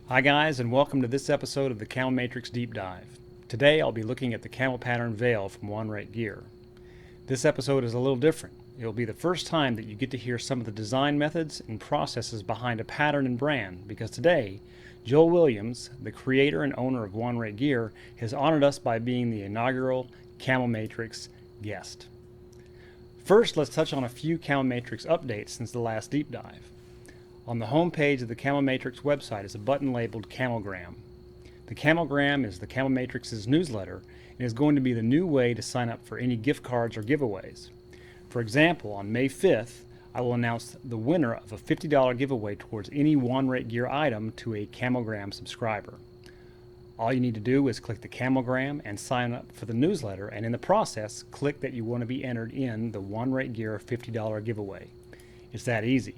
Hi guys, and welcome to this episode of the Camo Matrix Deep Dive. Today I'll be looking at the camel pattern Vayel from Wonrate Gear. This episode is a little different. It will be the first time that you get to hear some of the design methods and processes behind a pattern and brand, because today, Joel Williams, the creator and owner of Wonrate Gear, has honored us by being the inaugural Camo Matrix guest. First, let's touch on a few Camo Matrix updates since the last deep dive. On the home page of the Camo Matrix website is a button labeled CamoGram. The CamoGram is the Camo Matrix's newsletter and is going to be the new way to sign up for any gift cards or giveaways. For example, on May 5th, I will announce the winner of a $50 giveaway towards any Wonrate Gear item to a CamoGram subscriber. All you need to do is click the CamoGram and sign up for the newsletter, and in the process, click that you want to be entered in the Wonrate Gear $50 giveaway. It's that easy.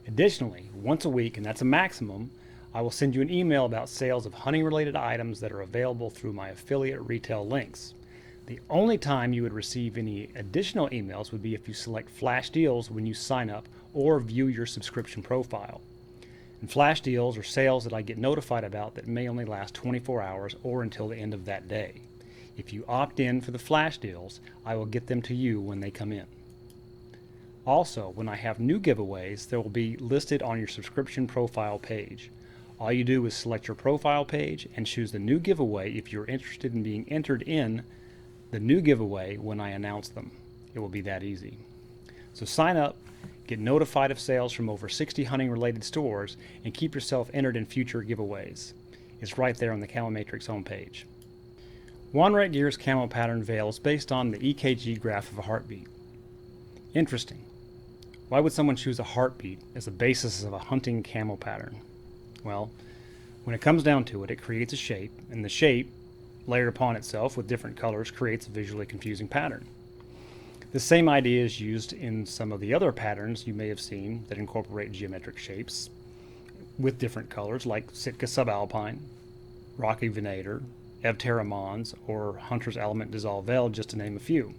Additionally, once a week, and that's a maximum, I will send you an email about sales of hunting-related items that are available through my affiliate retail links. The only time you would receive any additional emails would be if you select flash deals when you sign up or view your subscription profile. And flash deals are sales that I get notified about that may only last 24 hours or until the end of that day. If you opt in for the flash deals, I will get them to you when they come in. Also, when I have new giveaways, they will be listed on your subscription profile page. All you do is select your profile page and choose the new giveaway if you're interested in being entered in the new giveaway when I announce them. It will be that easy. So sign up, get notified of sales from over 60 hunting related stores, and keep yourself entered in future giveaways. It's right there on the Camo Matrix homepage. Wonrate Gear's camo pattern Vayel is based on the EKG graph of a heartbeat. Interesting. Why would someone choose a heartbeat as the basis of a hunting camo pattern? Well, when it comes down to it, it creates a shape, and the shape, layered upon itself with different colors, creates a visually confusing pattern. The same idea is used in some of the other patterns you may have seen that incorporate geometric shapes with different colors, like Sitka Subalpine, Rocky Venator, Ep5 Mons, or Hunter's Element Dissolve Vayel, just to name a few.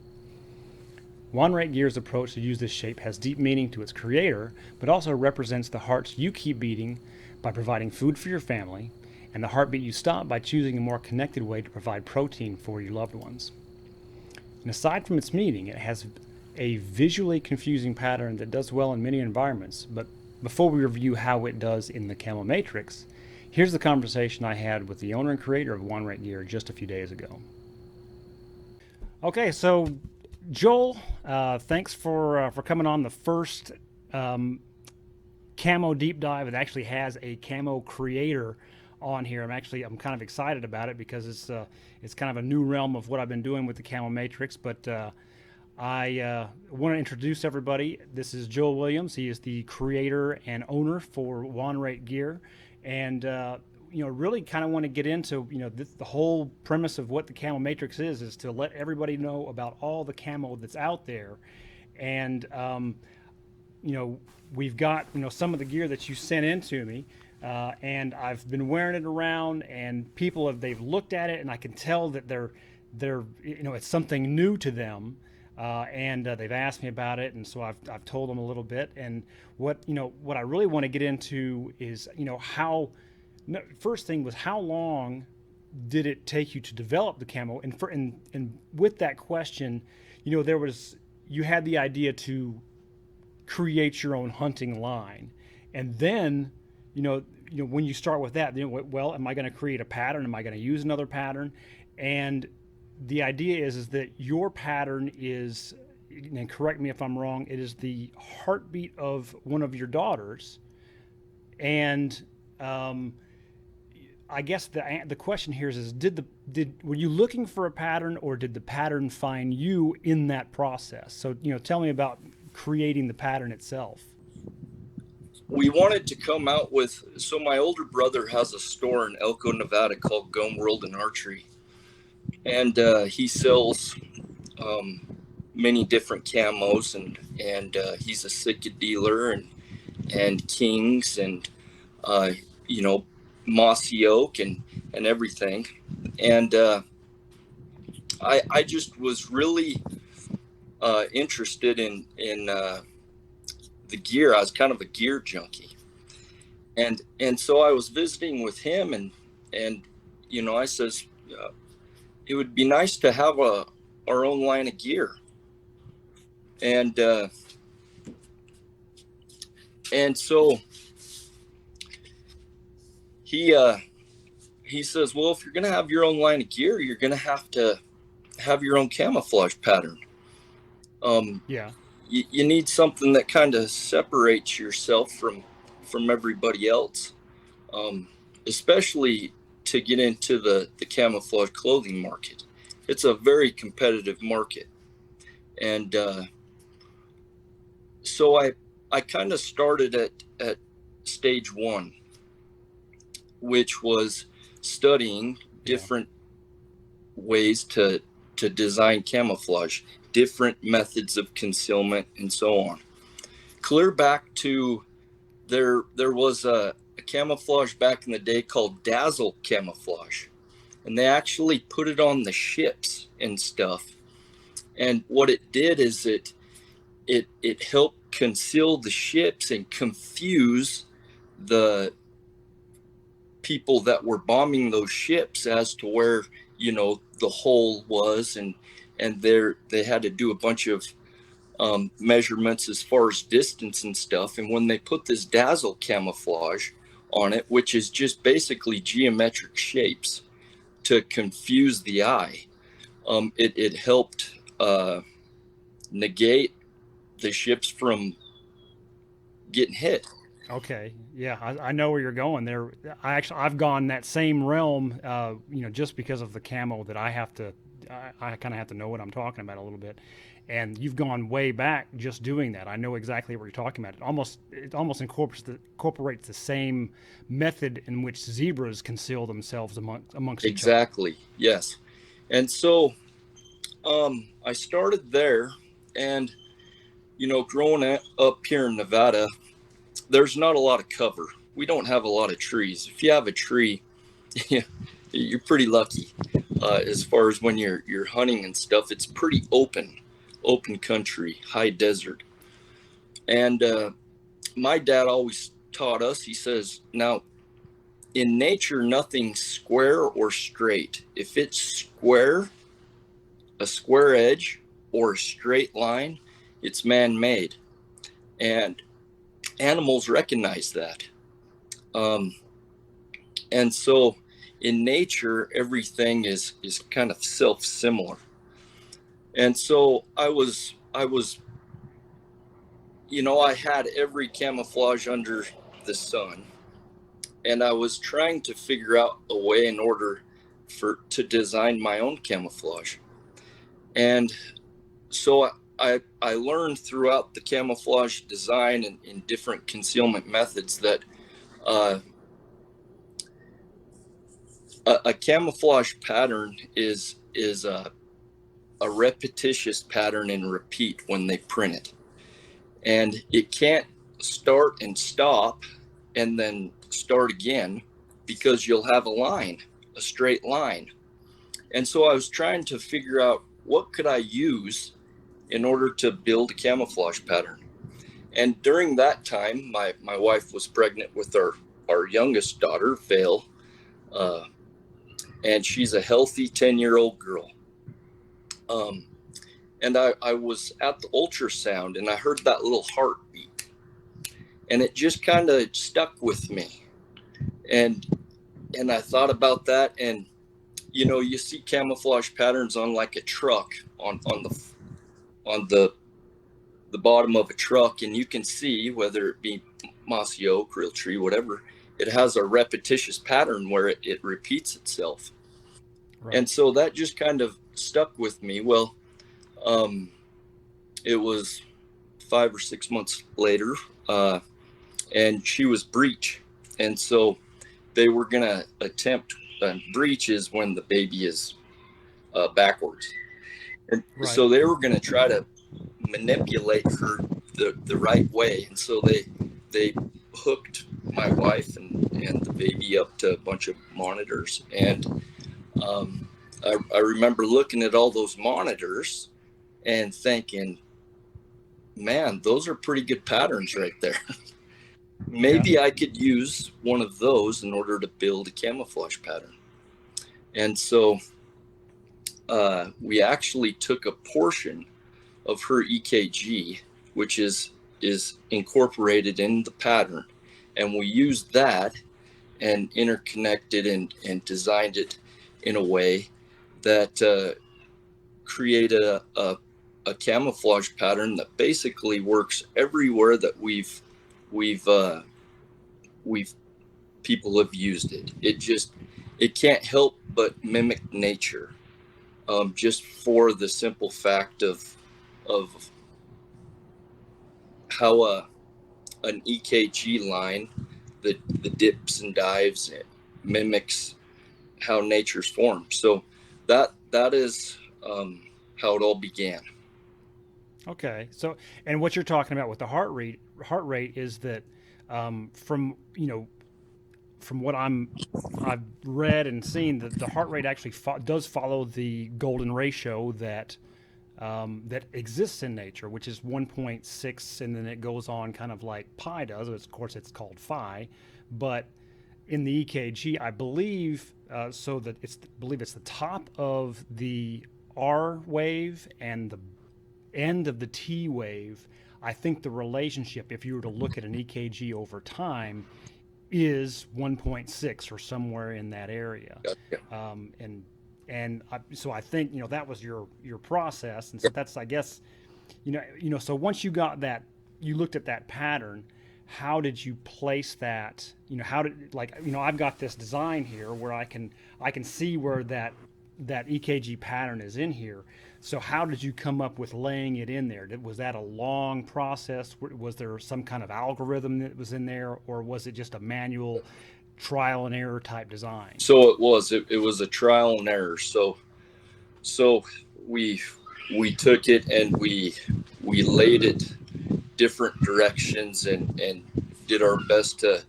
Wonrate Gear's approach to use this shape has deep meaning to its creator, but also represents the hearts you keep beating by providing food for your family, and the heartbeat you stop by choosing a more connected way to provide protein for your loved ones. And aside from its meaning, it has a visually confusing pattern that does well in many environments. But before we review how it does in the Camo Matrix, here's the conversation I had with the owner and creator of Wonrate Gear just a few days ago. Okay, so Joel, thanks for coming on the first camo deep dive. It actually has a camo creator on here. I'm kind of excited about it because it's kind of a new realm of what I've been doing with the Camo Matrix. But I want to introduce everybody. This is Joel Williams. He is the creator and owner for Wonrate Gear, and really kind of want to get into the whole premise of what the Camo Matrix is to let everybody know about all the camo that's out there. And we've got some of the gear that you sent in to me, and I've been wearing it around, and they've looked at it, and I can tell that they're it's something new to them, and they've asked me about it, and so I've told them a little bit. And what I really want to get into is how. First thing was, how long did it take you to develop the camo? And with that question, you had the idea to create your own hunting line, and then when you start with that, well, am I going to create a pattern? Am I going to use another pattern? And the idea is that your pattern is, and correct me if I'm wrong, it is the heartbeat of one of your daughters, and I guess the question here is were you looking for a pattern, or did the pattern find you in that process? So tell me about creating the pattern itself. We wanted to come out with, so my older brother has a store in Elko, Nevada called Gun World and Archery, and he sells many different camos, and he's a Sitka dealer, and Kings, and mossy oak and everything. And I just was really interested in the gear. I was kind of a gear junkie. And so I was visiting with him, and I says, it would be nice to have our own line of gear. And so he says, well, if you're going to have your own line of gear, you're going to have your own camouflage pattern. Yeah. You need something that kind of separates yourself from everybody else, especially to get into the camouflage clothing market. It's a very competitive market. And so I kind of started at stage one, which was studying Yeah. different ways to design camouflage, different methods of concealment, and so on. Clear back to there was a camouflage back in the day called dazzle camouflage, and they actually put it on the ships and stuff. And what it did is it helped conceal the ships and confuse the people that were bombing those ships as to where the hole was, and they had to do a bunch of measurements as far as distance and stuff. And when they put this dazzle camouflage on it, which is just basically geometric shapes to confuse the eye, it helped negate the ships from getting hit. Okay, yeah, I know where you're going there. I've gone that same realm, just because of the camo that I have to, I kind of have to know what I'm talking about a little bit. And you've gone way back just doing that. I know exactly what you're talking about. It almost incorporates the same method in which zebras conceal themselves amongst each other. Exactly. Yes. And so I started there, and growing up here in Nevada, there's not a lot of cover. We don't have a lot of trees. If you have a tree, you're pretty lucky. As far as when you're hunting and stuff, it's pretty open country, high desert. And my dad always taught us. He says, now in nature, nothing's square or straight. If it's square, a square edge, or a straight line, it's man-made, and animals recognize that. Um, and so in nature, everything is kind of self-similar. And so I was I had every camouflage under the sun, and I was trying to figure out a way in order to design my own camouflage. And so I learned throughout the camouflage design and in different concealment methods that uh, a camouflage pattern is a repetitious pattern and repeat when they print it, and it can't start and stop and then start again, because you'll have a straight line. And so I was trying to figure out what could I use in order to build a camouflage pattern. And during that time, my wife was pregnant with our youngest daughter, Vayel, uh, and she's a healthy 10-year-old girl. Um, and I was at the ultrasound, and I heard that little heartbeat, and it just kind of stuck with me. And I thought about that, and you see camouflage patterns on like a truck, on the bottom of a truck, and you can see whether it be mossy oak, real tree, whatever, it has a repetitious pattern where it repeats itself. Right. And so that just kind of stuck with me. Well, um, it was 5 or 6 months later, and she was breech. And so they were going to attempt, breech is when the baby is backwards. And Right. so they were going to try to manipulate her the right way. And so they hooked my wife and the baby up to a bunch of monitors. And I remember looking at all those monitors and thinking, man, those are pretty good patterns right there. maybe I could use one of those in order to build a camouflage pattern. And so we actually took a portion of her EKG, which is incorporated in the pattern, and we used that and interconnected and designed it in a way that created a camouflage pattern that basically works everywhere that we've people have used it. It can't help but mimic nature, just for the simple fact of how an EKG line, the dips and dives, it mimics how nature's formed. So that is how it all began. Okay. So, and what you're talking about with the heart rate is that from from what I've read and seen, that the heart rate actually does follow the golden ratio that that exists in nature, which is 1.6, and then it goes on kind of like pi does. Of course, it's called phi, but in the EKG, I believe so that it's the top of the R wave and the end of the T wave. I think the relationship, if you were to look at an EKG over time, is 1.6 or somewhere in that area. So I think that was your process, and so that's, I guess, so once you got that, you looked at that pattern. How did you place that? How did, like, I've got this design here where I can see where that EKG pattern is in here. So how did you come up with laying it in there? Was that a long process? Was there some kind of algorithm that was in there, or was it just a manual trial and error type design? So it was a trial and error. So we took it and we laid it different directions and did our best to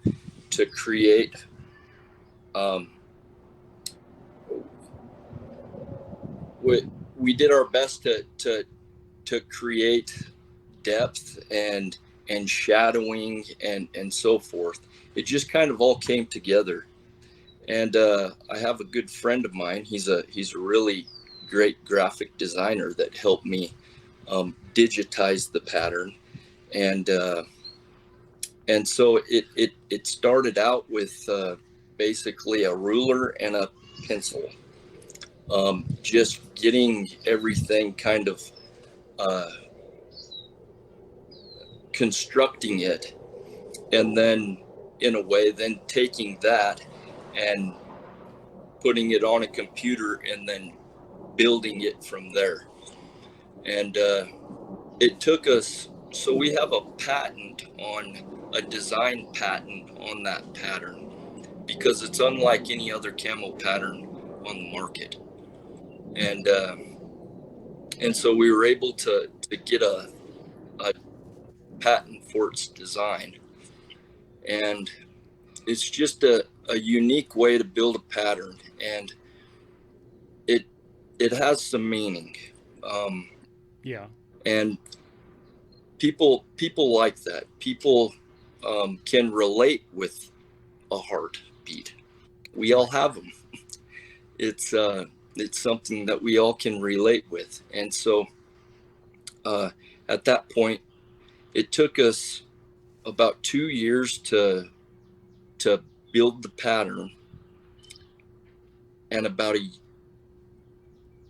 create we did our best to create depth and shadowing and so forth. It just kind of all came together. And I have a good friend of mine. He's a really great graphic designer that helped me digitize the pattern. And so it started out with basically a ruler and a pencil, just getting everything kind of constructing it, and then in a way then taking that and putting it on a computer and then building it from there. And it took us, so we have a patent on a design patent on that pattern, because it's unlike any other camo pattern on the market. And so we were able to get a patent for its design. And it's just a unique way to build a pattern, and it has some meaning. And people like that. People can relate with a heartbeat. We all have them. It's something that we all can relate with. And so at that point, it took us about 2 years to build the pattern, and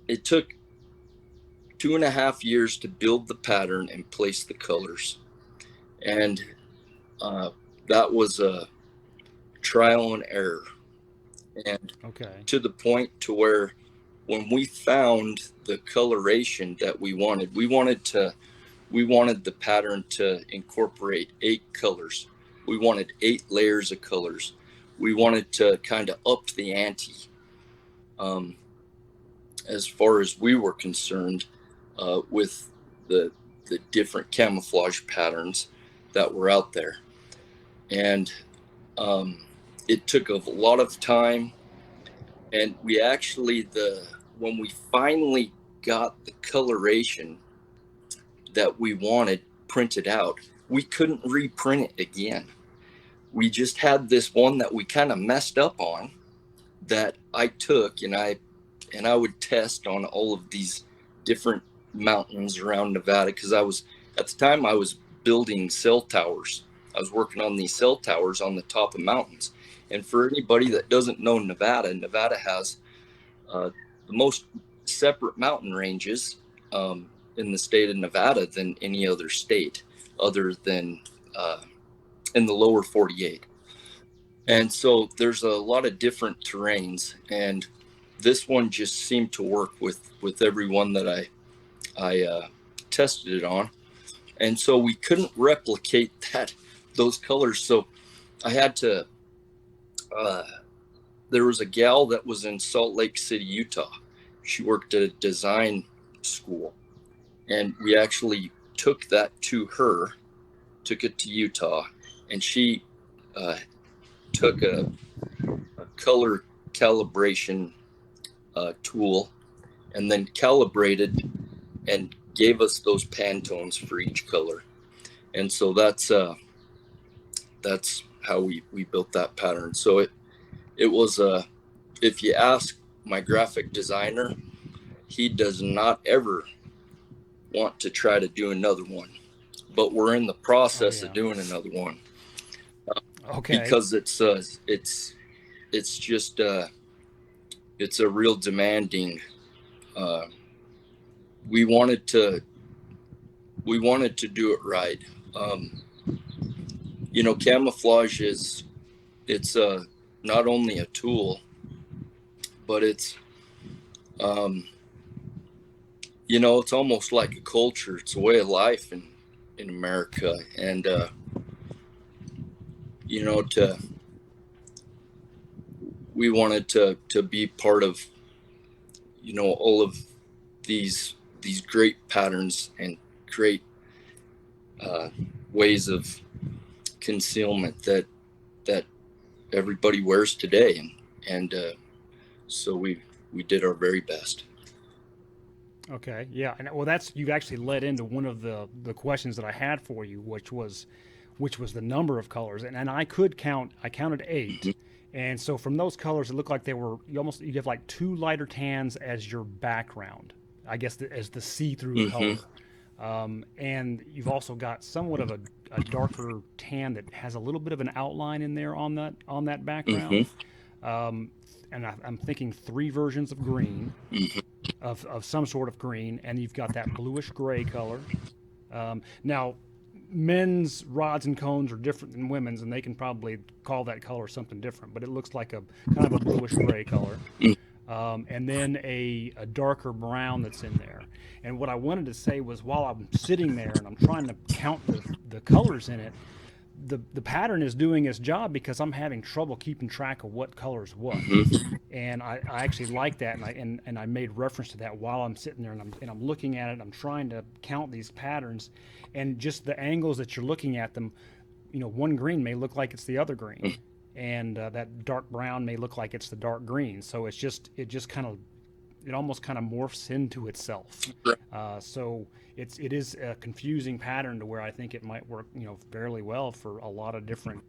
it took 2.5 years to build the pattern and place the colors. And that was a trial and error. And to the point to where when we found the coloration that we wanted the pattern to incorporate 8 colors. We wanted 8 layers of colors. We wanted to kind of up the ante, as far as we were concerned, with the different camouflage patterns that were out there. And it took a lot of time. And we actually, when we finally got the coloration that we wanted printed out, we couldn't reprint it again. we just had this one that we kind of messed up on that I took, and I would test on all of these different mountains around Nevada, because at the time I was building cell towers. I was working on these cell towers on the top of mountains. And for anybody that doesn't know Nevada has the most separate mountain ranges in the state of Nevada than any other state, other than in the lower 48. And so there's a lot of different terrains, and this one just seemed to work with everyone that I tested it on. And so we couldn't replicate those colors. So I had to, there was a gal that was in Salt Lake City, Utah. She worked at a design school, and we actually took that to her, took it to Utah, and she took a color calibration tool, and then calibrated and gave us those Pantones for each color. And so that's how we built that pattern. So it was if you ask my graphic designer, he does not ever want to try to do another one, but we're in the process of doing another one. Okay. Because it's just it's a real demanding. We wanted to do it right. Camouflage it's not only a tool, but it's it's almost like a culture. It's a way of life in America, and we wanted to be part of all of these great patterns and great ways of concealment that everybody wears today, and so we did our very best. Okay, yeah, and well, you've actually led into one of the questions that I had for you, which was the number of colors, and I counted 8, mm-hmm. And so from those colors, it looked like you have like 2 lighter tans as your background, I guess, as the see-through mm-hmm. color, and you've also got somewhat of a darker tan that has a little bit of an outline in there on that background, mm-hmm. And I'm thinking 3 versions of green. Mm-hmm. Of some sort of green, and you've got that bluish gray color. Now, men's rods and cones are different than women's, and they can probably call that color something different, but it looks like a kind of a bluish gray color. And then a darker brown that's in there. And what I wanted to say was, while I'm sitting there and I'm trying to count the colors in it, the pattern is doing its job, because I'm having trouble keeping track of what color's what. Mm-hmm. And I actually like that, and I made reference to that while I'm sitting there and I'm looking at it. I'm trying to count these patterns, and just the angles that you're looking at them. One green may look like it's the other green, and that dark brown may look like it's the dark green. So it almost kind of morphs into itself. So it is a confusing pattern to where I think it might work, fairly well for a lot of different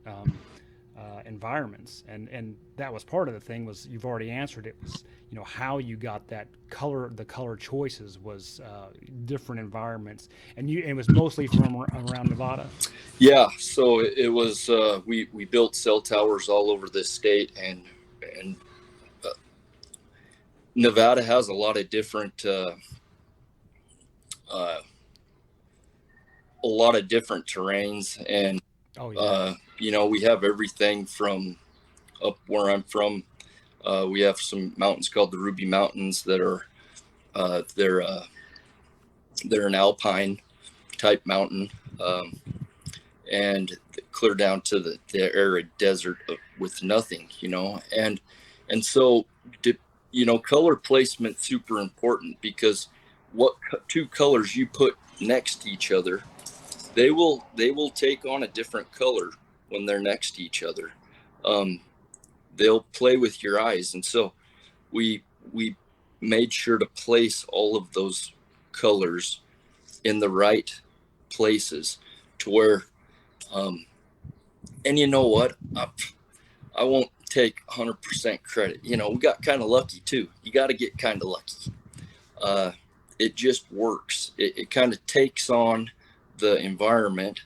environments. And that was part of the thing. Was you've already answered it. Was how you got that color. The color choices was different environments, and it was mostly from around Nevada. Yeah. So it was we built cell towers all over this state, and Nevada has a lot of different terrains, and we have everything from up where I'm from. We have some mountains called the Ruby Mountains that are they're an alpine type mountain, and clear down to the arid desert with nothing, and so color placement super important, because what 2 colors you put next to each other, they will take on a different color when they're next to each other. They'll play with your eyes, and so we made sure to place all of those colors in the right places, to where And you know what? I won't take 100% credit. You know, we got kind of lucky too. You got to get kind of lucky. It just works. It kind of takes on the environment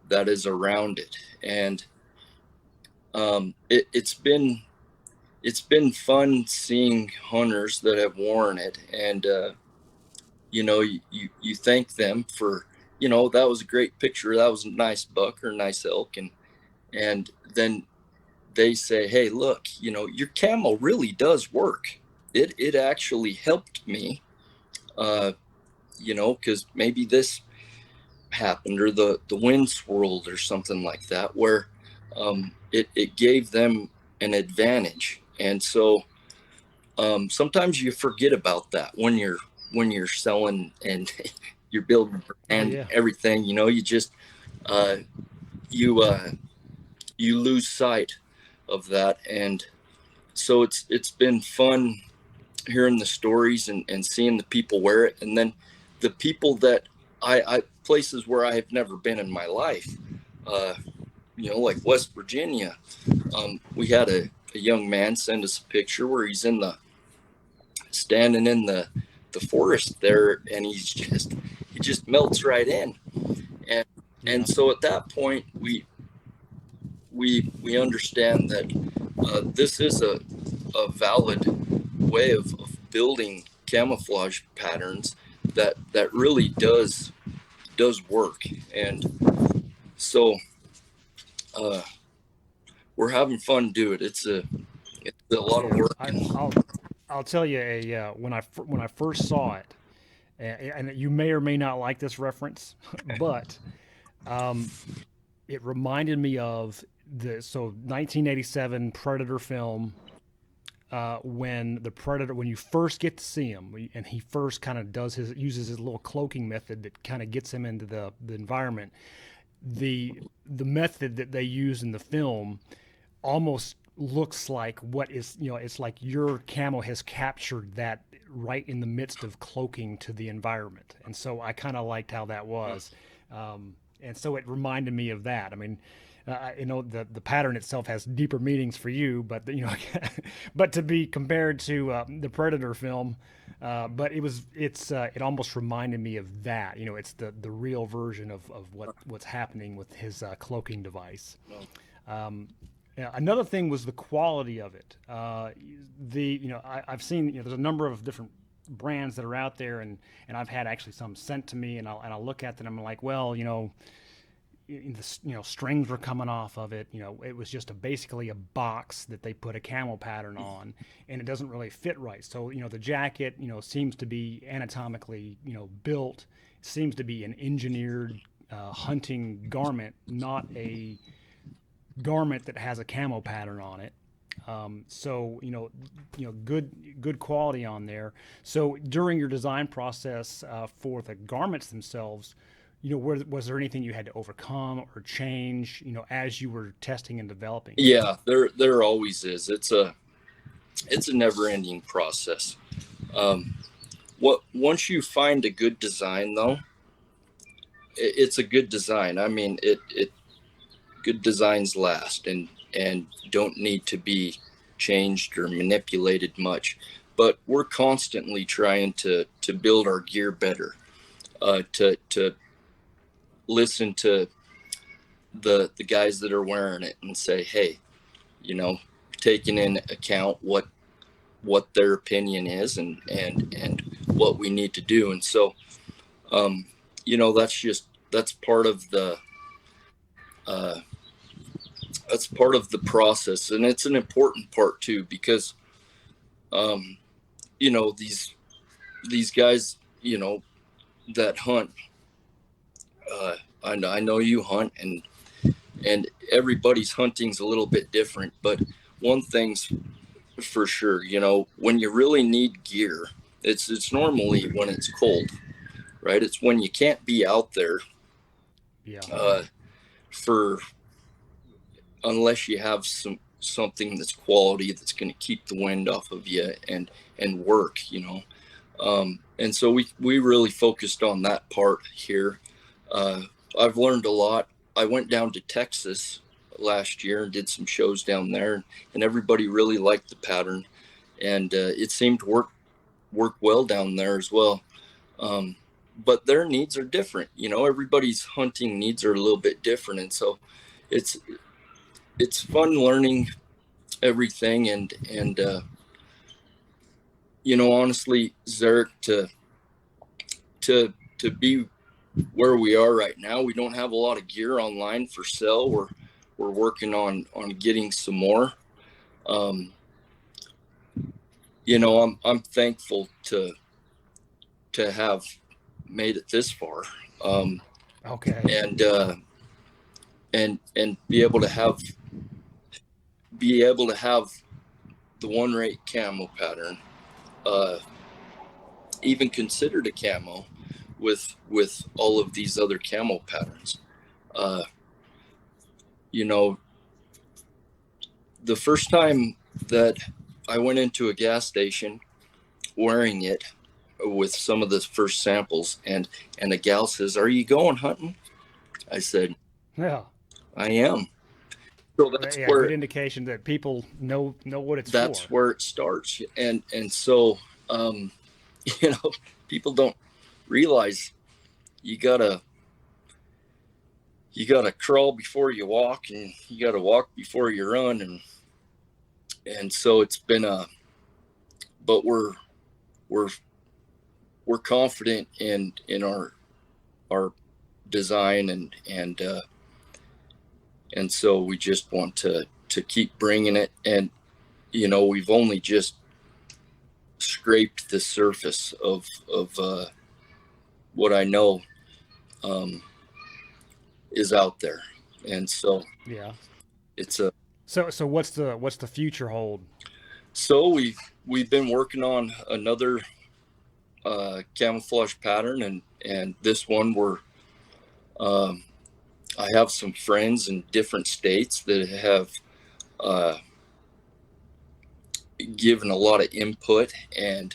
that is around it. And it's been fun seeing hunters that have worn it, and you know, you thank them for, you know, that was a great picture, that was a nice buck or nice elk, and then they say, hey, look, you know, your camo really does work. It actually helped me, you know, because maybe this happened or the wind swirled or something like that, where it gave them an advantage. And so sometimes you forget about that when you're selling and you're building and everything, you know, you just you you lose sight of that. And so it's been fun hearing the stories and seeing the people wear it, and then the people that I places where I have never been in my life, you know, like West Virginia. We had a young man send us a picture where he's standing in the forest there, and he just melts right in. And so at that point we understand that this is a valid way of building camouflage patterns that really does work. And so we're having fun doing it. It's a lot of work. I'll tell you when I first saw it, and you may or may not like this reference, but it reminded me of the 1987 Predator film, when the Predator, when you first get to see him, and he first kind of uses his little cloaking method that kind of gets him into the environment. The method that they use in the film almost looks like what is, you know, it's like your camo has captured that right in the midst of cloaking to the environment. And so I kind of liked how that was. And so it reminded me of that. I mean, you know, the pattern itself has deeper meanings for you, but you know, but to be compared to the Predator film, but it almost reminded me of that. You know, it's the real version of what's happening with his cloaking device. Another thing was the quality of it. I've seen, you know, there's a number of different brands that are out there, and I've had actually some sent to me, and I'll look at them and I'm like, well, you know, strings were coming off of it. You know, it was just basically a box that they put a camo pattern on, and it doesn't really fit right. So, you know, the jacket, you know, seems to be anatomically, you know, built, seems to be an engineered hunting garment, not a garment that has a camo pattern on it. So good quality on there. So during your design process for the garments themselves, you know, was there anything you had to overcome or change, you know, as you were testing and developing? Yeah, there always is. It's a never-ending process. Once you find a good design, though, it's a good design. I mean, it good designs last and don't need to be changed or manipulated much. But we're constantly trying to build our gear better, to listen to the guys that are wearing it and say, hey, you know, taking in account what their opinion is and what we need to do. And so you know, that's part of the process, and it's an important part too, because you know, these guys, you know, that hunt, I know you hunt, and everybody's hunting's a little bit different, but one thing's for sure, you know, when you really need gear, it's normally when it's cold, right? It's when you can't be out there, for unless you have something that's quality, that's going to keep the wind off of you and work, you know. And so we really focused on that part here. I've learned a lot. I went down to Texas last year and did some shows down there, and everybody really liked the pattern, and it seemed to work well down there as well. But their needs are different. Everybody's hunting needs are a little bit different, and so it's fun learning everything, and honestly, Zarek, to be where we are right now, we don't have a lot of gear online for sale. We're working on getting some more. I'm thankful to have made it this far. Okay. And be able to have the Wonrate camo pattern, even considered a camo with all of these other camo patterns. The first time that I went into a gas station wearing it with some of the first samples, and a gal says, "Are you going hunting?" I said, Yeah. "I am." So that's Yeah, where good indication that people know what it's that's for. where it starts, and so people don't realize you gotta crawl before you walk, and you gotta walk before you run, and so it's been but we're confident in our design, and so we just want to keep bringing it, and we've only just scraped the surface of what I know is out there, and so Yeah. it's a So what's the future hold? so we've been working on another camouflage pattern, and this one I have some friends in different states that have given a lot of input and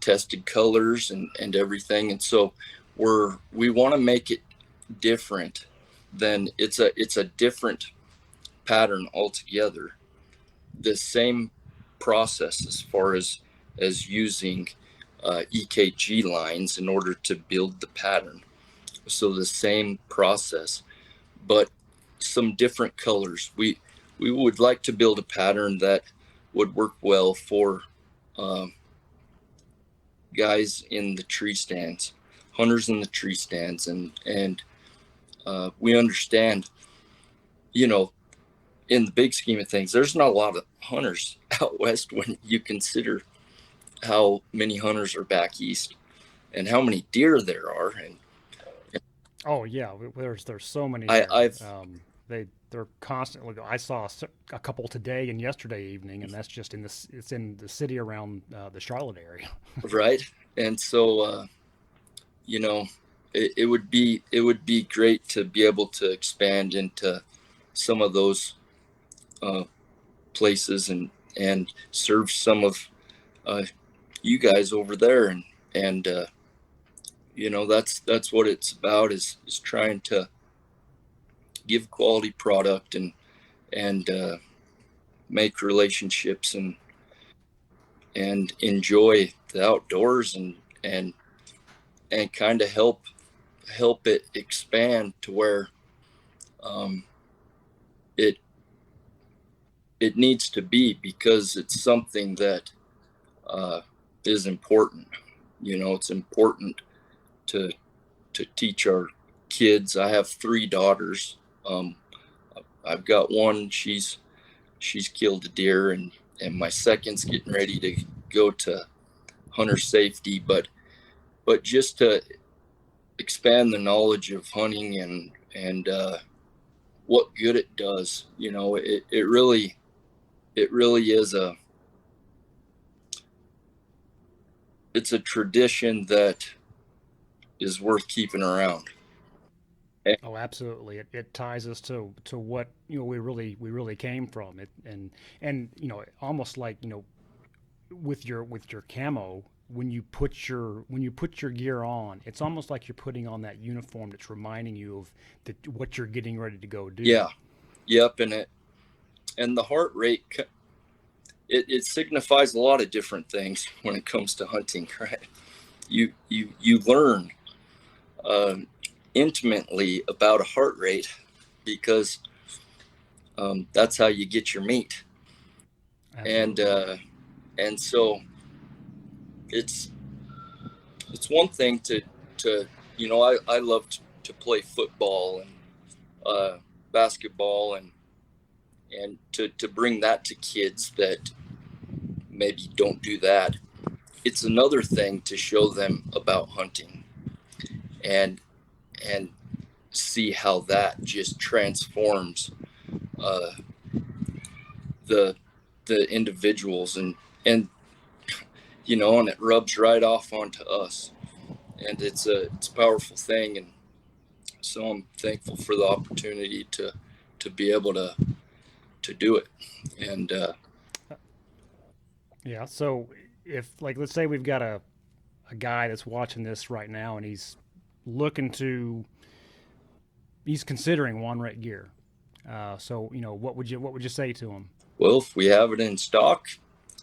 tested colors and everything, and so we want to make it different than it's a different pattern altogether. The same process as far as using EKG lines in order to build the pattern. So the same process, but some different colors. We would like to build a pattern that would work well for guys in the tree stands, hunters in the tree stands, and we understand, in the big scheme of things, there's not a lot of hunters out west when you consider how many hunters are back east and how many deer there are. And Oh yeah, there's so many I, here. I've They're constantly. I saw a couple today and yesterday evening, and that's just it's in the city around the Charlotte area. right, and so it would be great to be able to expand into some of those places and serve some of you guys over there, and that's what it's about, is trying to give quality product and make relationships and enjoy the outdoors, and kind of help it expand to where it needs to be, because it's something that is important. It's important to teach our kids. I have 3 daughters. I've got one, she's killed a deer, and my second's getting ready to go to hunter safety, but just to expand the knowledge of hunting and what good it does. It really is it's a tradition that is worth keeping around. Oh, absolutely. It ties us to what we really came from. It and almost like with your camo, when you put your gear on, it's almost like you're putting on that uniform that's reminding you of what you're getting ready to go do. Yeah, Yep, and the heart rate, it signifies a lot of different things when it comes to hunting, right? You learn intimately about a heart rate because that's how you get your meat. Absolutely. And so it's one thing to I love to play football and basketball and to bring that to kids that maybe don't do that. It's another thing to show them about hunting and and see how that just transforms uh, the individuals and and it rubs right off onto us, and it's a powerful thing. And so I'm thankful for the opportunity to be able to do it. And Yeah. So if like let's say we've got a guy that's watching this right now and looking to he's considering Wonrate Gear. So what would you say to him? well, if we have it in stock,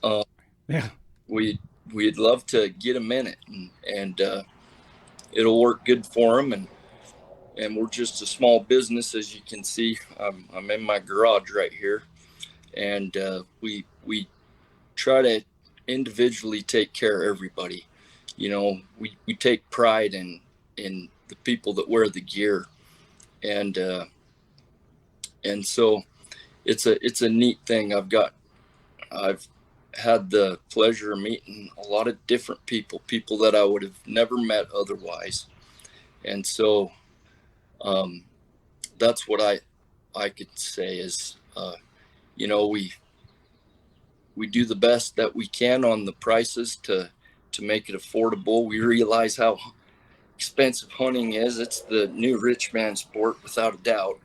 uh, Yeah. we we'd love to get them in it, and it'll work good for them. And we're just a small business, as you can see. I'm in my garage right here, and we try to individually take care of everybody. We take pride in the people that wear the gear, and so it's a neat thing. I've had the pleasure of meeting a lot of different people that I would have never met otherwise, and so um, that's what I could say is we do the best that we can on the prices to make it affordable. We realize how expensive hunting is. It's the new rich man sport without a doubt.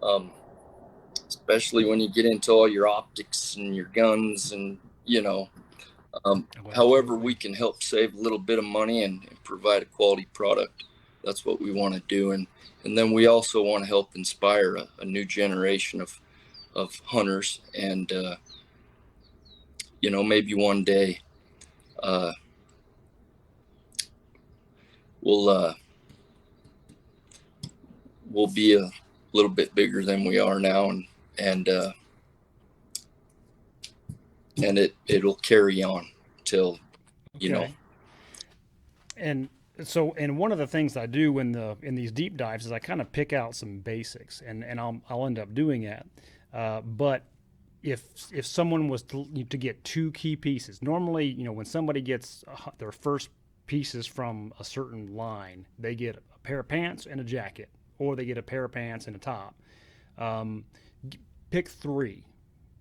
Um, Especially when you get into all your optics and your guns and Oh, however we absolutely. can help save a little bit of money and provide a quality product, that's what we want to do. And then we also want to help inspire a new generation of hunters. And maybe one day uh, we'll we'll be a little bit bigger than we are now, and and it'll carry on till you know Okay. And and one of the things I do in these deep dives is I kind of pick out some basics, and I'll end up doing that. But if someone was to get two key pieces, normally when somebody gets their first pieces from a certain line, they get a pair of pants and a jacket, or they get a pair of pants and a top. Um, Pick three.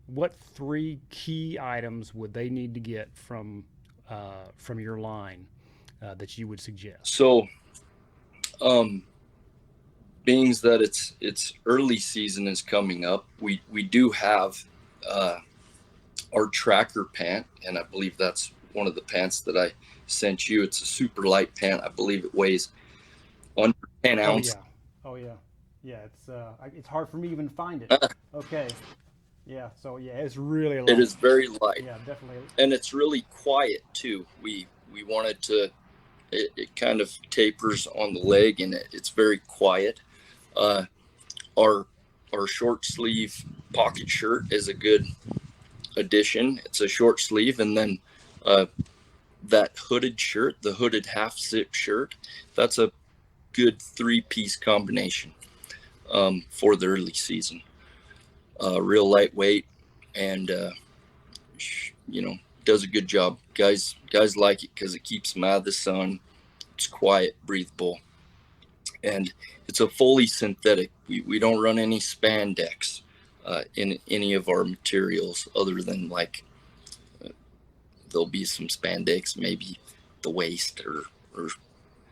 What three key items would they need to get from your line that you would suggest? so um being that it's early season is coming up, we do have uh our tracker pant, and I believe that's one of the pants that I sent you. It's a super light pant. I believe it weighs under 10 Oh ounces. yeah, oh yeah, yeah. It's hard for me even to find it. Okay, yeah. So yeah, it's really It is light. very light, Yeah, definitely. and it's really quiet too. We wanted to it kind of tapers on the leg, and it's very quiet. uh our our short sleeve pocket shirt is a good addition. It's a short sleeve, and then uh that hooded shirt, the hooded half zip shirt, that's a good three-piece combination for the early season. Real lightweight, and you know does a good job. Guys like it because it keeps them out of the sun. It's quiet, breathable, and it's a fully synthetic. We don't run any spandex in any of our materials, other than like there'll be some spandex, maybe the waist or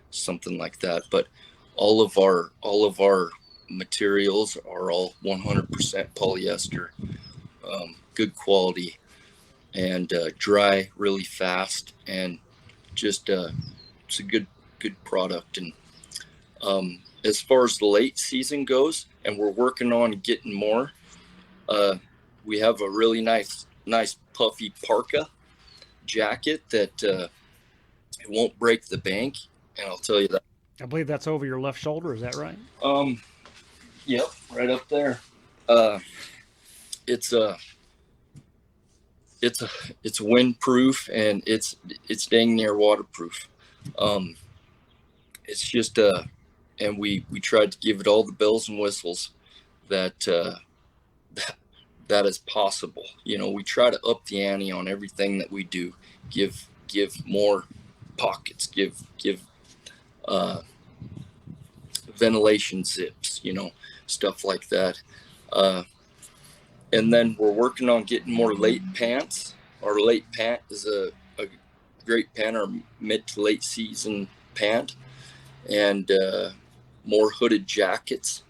something like that. But all of our materials are all 100% polyester, good quality, and dry really fast, and just it's a good product. And as far as the late season goes, and we're working on getting more, we have a really nice puffy parka jacket that it won't break the bank, and I'll tell you that. I believe that's over your left shoulder. Is that right? Yep, right up there. It's windproof, and it's dang near waterproof. It's just and we tried to give it all the bells and whistles that that is possible. You know, we try to up the ante on everything that we do. Give more pockets. Give ventilation zips. You know, stuff like that. And then we're working on getting more late pants. Our late pant is a great pant, our mid to late season pant, and more hooded jackets.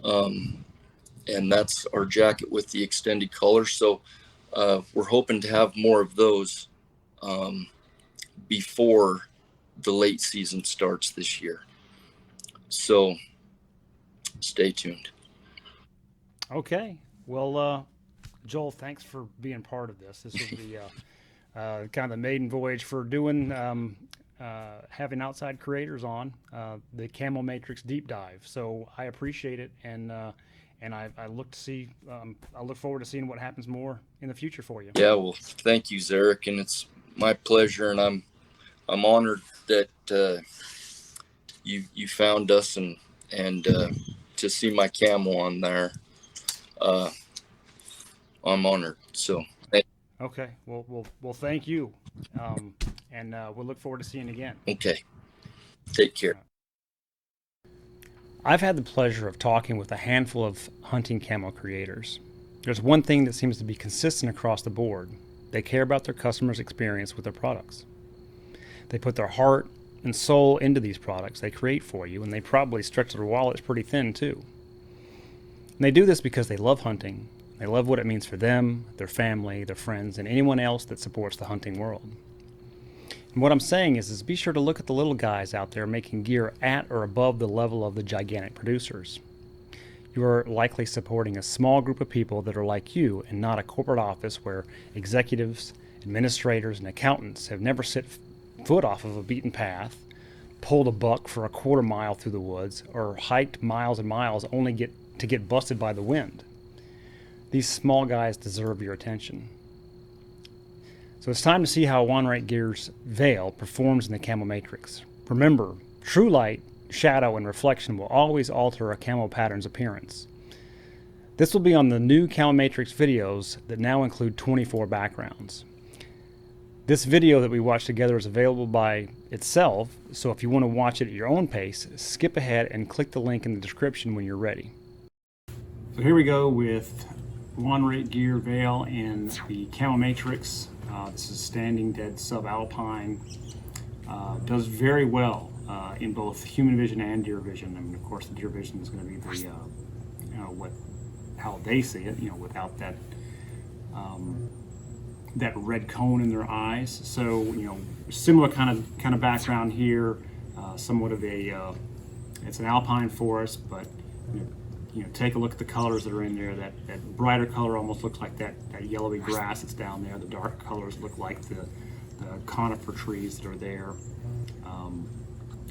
And that's our jacket with the extended collar. So we're hoping to have more of those before the late season starts this year. So stay tuned. Okay. Well, Joel, thanks for being part of this. This is the kind of the maiden voyage for doing having outside creators on the Camo Matrix Deep Dive. So I appreciate it, and I look to see I look forward to seeing what happens more in the future for you. Yeah, well, thank you, Zarek, and it's my pleasure, and I'm honored that you found us, and to see my camo on there. I'm honored. So thank you. Okay. Well, thank you, and we'll look forward to seeing you again. Okay. Take care. I've had the pleasure of talking with a handful of hunting camo creators. There's one thing that seems to be consistent across the board. They care about their customers' experience with their products. They put their heart and soul into these products they create for you, and they probably stretch their wallets pretty thin too. And they do this because they love hunting. They love what it means for them, their family, their friends, and anyone else that supports the hunting world. And what I'm saying is be sure to look at the little guys out there making gear at or above the level of the gigantic producers. You are likely supporting a small group of people that are like you, and not a corporate office where executives, administrators, and accountants have never set foot off of a beaten path, pulled a buck for a quarter mile through the woods, or hiked miles and miles only to get busted by the wind. These small guys deserve your attention. So it's time to see how Wonrate Gear's Vayel performs in the Camo Matrix. Remember, true light, shadow, and reflection will always alter a camo pattern's appearance. This will be on the new Camo Matrix videos that now include 24 backgrounds. This video that we watched together is available by itself, so if you want to watch it at your own pace, skip ahead and click the link in the description when you're ready. So here we go with Wonrate Gear Vayel in the Camo Matrix. This is standing dead subalpine. Does very well in both human vision and deer vision. I mean, of course, the deer vision is going to be the how they see it. Without that that red cone in their eyes. So similar kind of background here. Somewhat of a it's an alpine forest, but take a look at the colors that are in there. That brighter color almost looks like that yellowy grass that's down there. The dark colors look like the conifer trees that are there.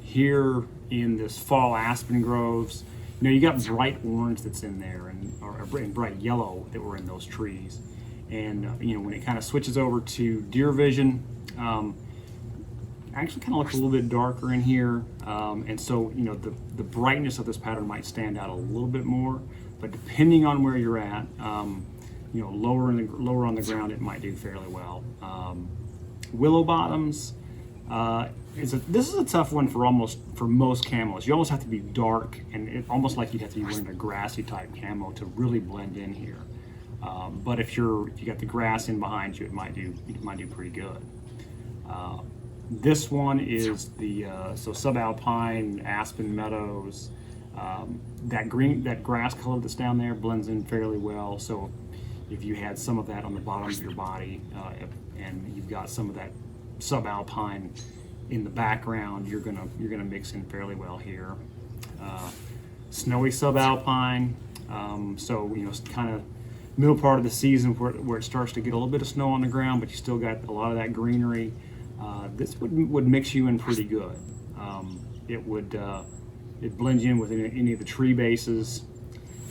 Here in this fall aspen groves, you got bright orange that's in there, and bright yellow that were in those trees. And when it kind of switches over to deer vision, actually kind of looks a little bit darker in here, and so the brightness of this pattern might stand out a little bit more, but depending on where you're at, lower on the ground, it might do fairly well. Willow bottoms, this is a tough one for most camos. You almost have to be dark, and almost like you have to be wearing a grassy type camo to really blend in here. But if you got the grass in behind you, it might do pretty good. This one is the subalpine aspen meadows. That grass color that's down there blends in fairly well. So if you had some of that on the bottom of your body, and you've got some of that subalpine in the background, you're gonna mix in fairly well here. Snowy subalpine, so it's kind of middle part of the season where it starts to get a little bit of snow on the ground, but you still got a lot of that greenery. This would mix you in pretty good. It blends you in with any of the tree bases.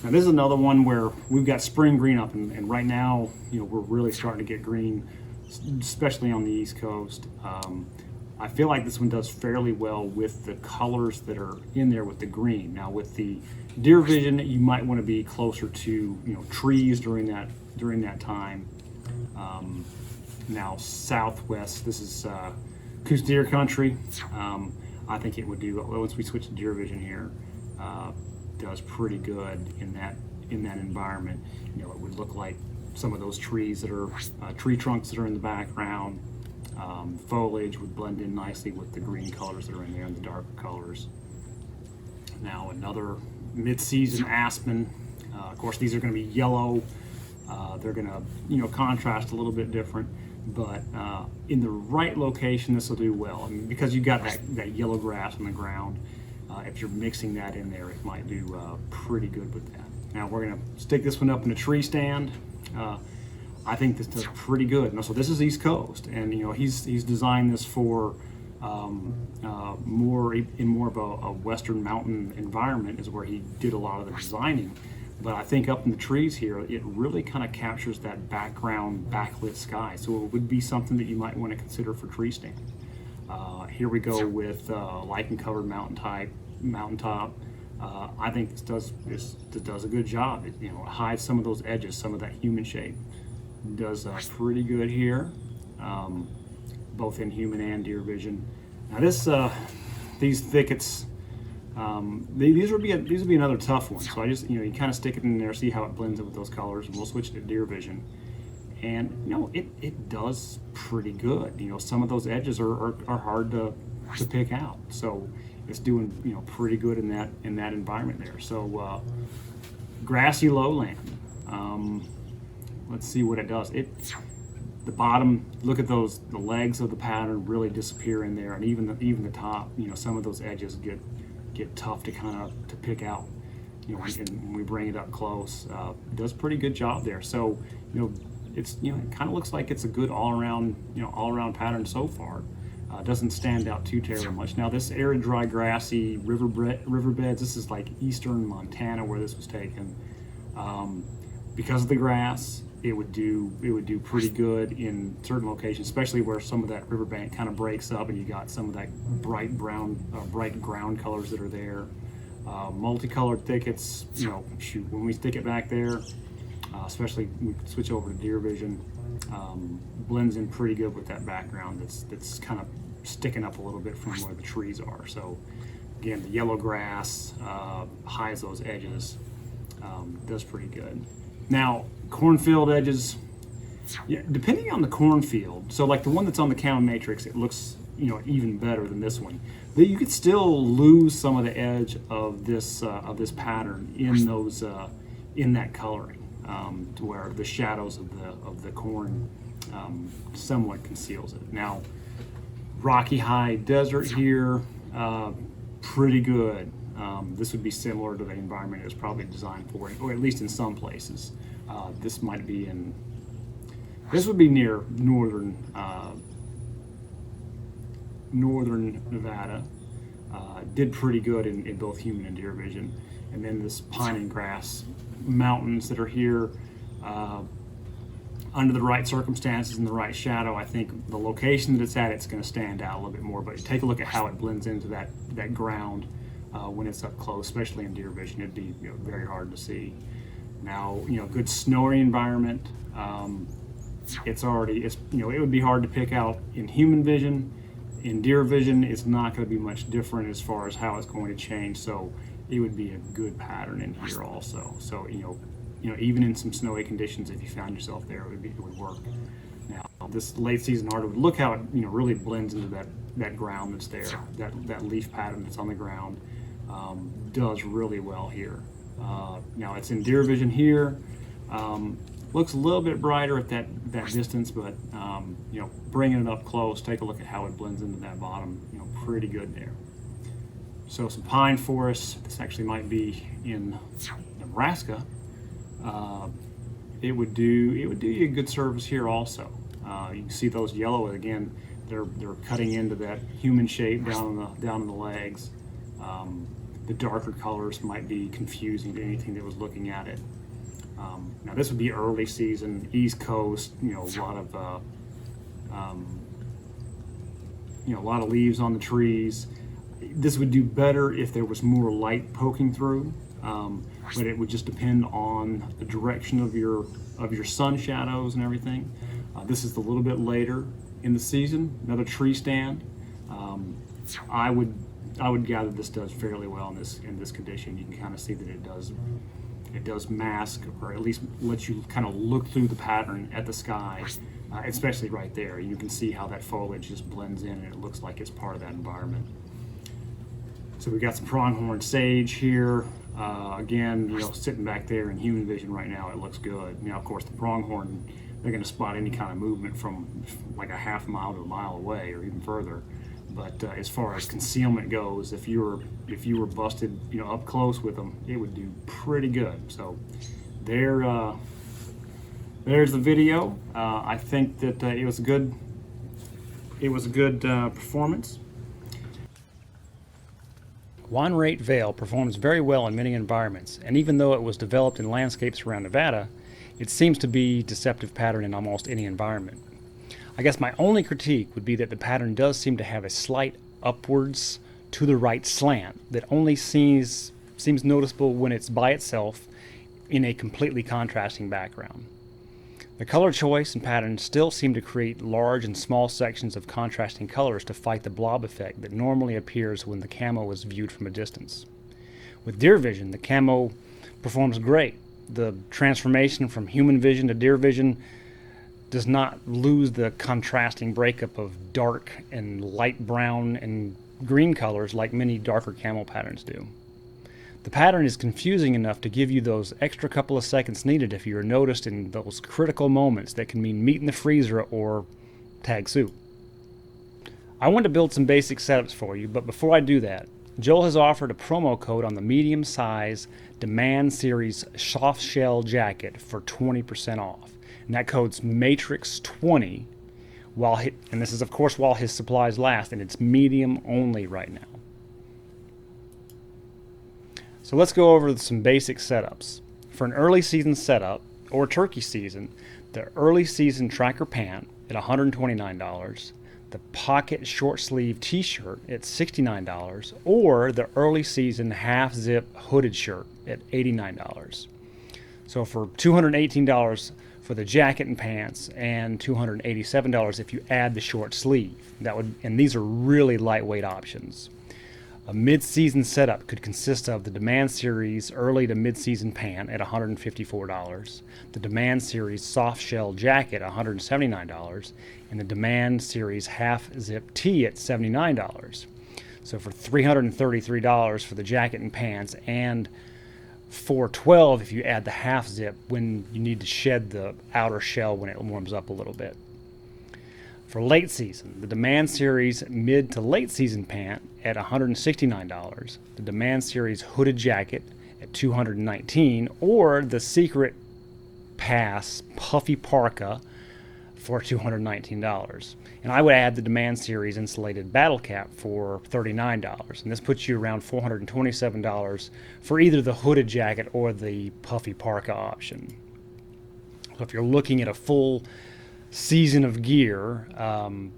Now this is another one where we've got spring green up, and right now we're really starting to get green, especially on the East Coast. I feel like this one does fairly well with the colors that are in there with the green. Now with the deer vision, you might want to be closer to trees during that time. Now southwest, this is Coos deer country. I think it would do, once we switch to deer vision here, does pretty good in that environment. It would look like some of those trees that are tree trunks that are in the background. Foliage would blend in nicely with the green colors that are in there and the darker colors. Now another mid-season aspen. Of course, these are going to be yellow. They're going to contrast a little bit different, but in the right location, this will do well. I mean, because you got that yellow grass on the ground. If you're mixing that in there, it might do pretty good with that. Now we're going to stick this one up in a tree stand. I think this does pretty good. Now, so this is East Coast, and he's designed this for more of a western mountain environment is where he did a lot of the designing. But I think up in the trees here, it really kind of captures that background backlit sky. So it would be something that you might want to consider for tree stand. Here we go with lichen covered mountaintop. I think this does a good job. It hides some of those edges, some of that human shape. Does pretty good here, both in human and deer vision. Now these thickets, these would be another tough one. So I just you kind of stick it in there, see how it blends in with those colors, and we'll switch to deer vision. And it does pretty good. Some of those edges are hard to pick out. So it's doing pretty good in that environment there. So grassy lowland. Let's see what it does. The bottom, look at the legs of the pattern really disappear in there, and even the top. Some of those edges get tough to pick out. When we bring it up close, it does a pretty good job there. So it kind of looks like it's a good all around pattern so far. Doesn't stand out too terribly much. Now this arid, dry, grassy riverbeds. This is like eastern Montana where this was taken. Because of the grass, it would do pretty good in certain locations, especially where some of that riverbank kind of breaks up and you got some of that bright brown, bright ground colors that are there. Multicolored thickets, when we stick it back there, especially we switch over to deer vision, blends in pretty good with that background that's kind of sticking up a little bit from where the trees are. So again, the yellow grass hides those edges, does pretty good. Now, cornfield edges, depending on the cornfield, so like the one that's on the Camo Matrix, it looks even better than this one. But you could still lose some of the edge of this pattern in those in that coloring, to where the shadows of the corn somewhat conceals it. Now, rocky high desert here, pretty good. This would be similar to the environment it was probably designed for, or at least in some places. This would be near northern Nevada. Did pretty good in both human and deer vision. And then this pine and grass mountains that are here, under the right circumstances and the right shadow, I think the location that it's going to stand out a little bit more. But take a look at how it blends into that ground. When it's up close, especially in deer vision, it'd be very hard to see. Now, good snowy environment. It would be hard to pick out in human vision. In deer vision, it's not going to be much different as far as how it's going to change. So it would be a good pattern in here also. So even in some snowy conditions, if you found yourself there, it would work. Now, this late season hardwood, look how it really blends into that ground that's there, that leaf pattern that's on the ground. Does really well here. Now it's in deer vision here. Looks a little bit brighter at that distance, but bringing it up close, take a look at how it blends into that bottom. Pretty good there. So some pine forests, this actually might be in Nebraska. It would do you a good service here also. You can see those yellow again. They're cutting into that human shape down in the legs. The darker colors might be confusing to anything that was looking at it. Now this would be early season, East Coast. A lot of a lot of leaves on the trees. This would do better if there was more light poking through, but it would just depend on the direction of your sun shadows and everything. This is a little bit later in the season. Another tree stand. I would gather this does fairly well in this condition. You can kind of see that it does mask, or at least let you kind of look through the pattern at the sky, especially right there. You can see how that foliage just blends in and it looks like it's part of that environment. So we got some pronghorn sage here. Again, sitting back there in human vision right now, it looks good. Now, of course, the pronghorn, they're going to spot any kind of movement from like a half mile to a mile away or even further. But as far as concealment goes, if you were busted, up close with them, it would do pretty good. So there's the video. I think that it was a good performance. Wonrate Vayel performs very well in many environments, and even though it was developed in landscapes around Nevada, it seems to be deceptive pattern in almost any environment. I guess my only critique would be that the pattern does seem to have a slight upwards to the right slant that only seems noticeable when it's by itself in a completely contrasting background. The color choice and pattern still seem to create large and small sections of contrasting colors to fight the blob effect that normally appears when the camo is viewed from a distance. With deer vision, the camo performs great. The transformation from human vision to deer vision does not lose the contrasting breakup of dark and light brown and green colors like many darker camo patterns do. The pattern is confusing enough to give you those extra couple of seconds needed if you're noticed in those critical moments that can mean meat in the freezer or tag soup. I want to build some basic setups for you, but before I do that, Joel has offered a promo code on the medium size Demand Series soft shell jacket for 20% off. And that code's Matrix20 and this is of course while his supplies last, and it's medium only right now. So let's go over some basic setups. For an early season setup, or turkey season, the early season tracker pant at $129, the pocket short sleeve t-shirt at $69, or the early season half zip hooded shirt at $89. So for $218 for the jacket and pants, and $287 if you add the short sleeve. And these are really lightweight options. A mid-season setup could consist of the Demand Series early to mid-season pant at $154, the Demand Series soft shell jacket at $179, and the Demand Series half zip tee at $79. So for $333 for the jacket and pants, and $412 if you add the half zip when you need to shed the outer shell when it warms up a little bit. For late season, the Demand Series mid to late season pant at $169, the Demand Series hooded jacket at $219, or the Secret Pass puffy parka for $219. And I would add the Demand Series insulated battle cap for $39. And this puts you around $427 for either the hooded jacket or the puffy parka option. So if you're looking at a full season of gear,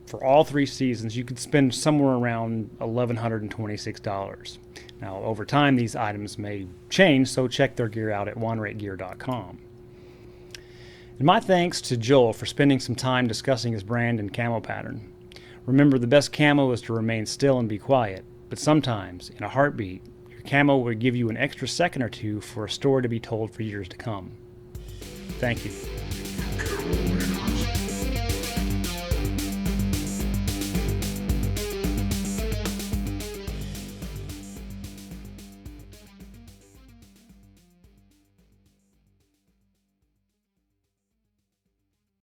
for all three seasons, you could spend somewhere around $1,126. Now, over time, these items may change, so check their gear out at wonrategear.com. And my thanks to Joel for spending some time discussing his brand and camo pattern. Remember, the best camo is to remain still and be quiet, but sometimes, in a heartbeat, your camo will give you an extra second or two for a story to be told for years to come. Thank you.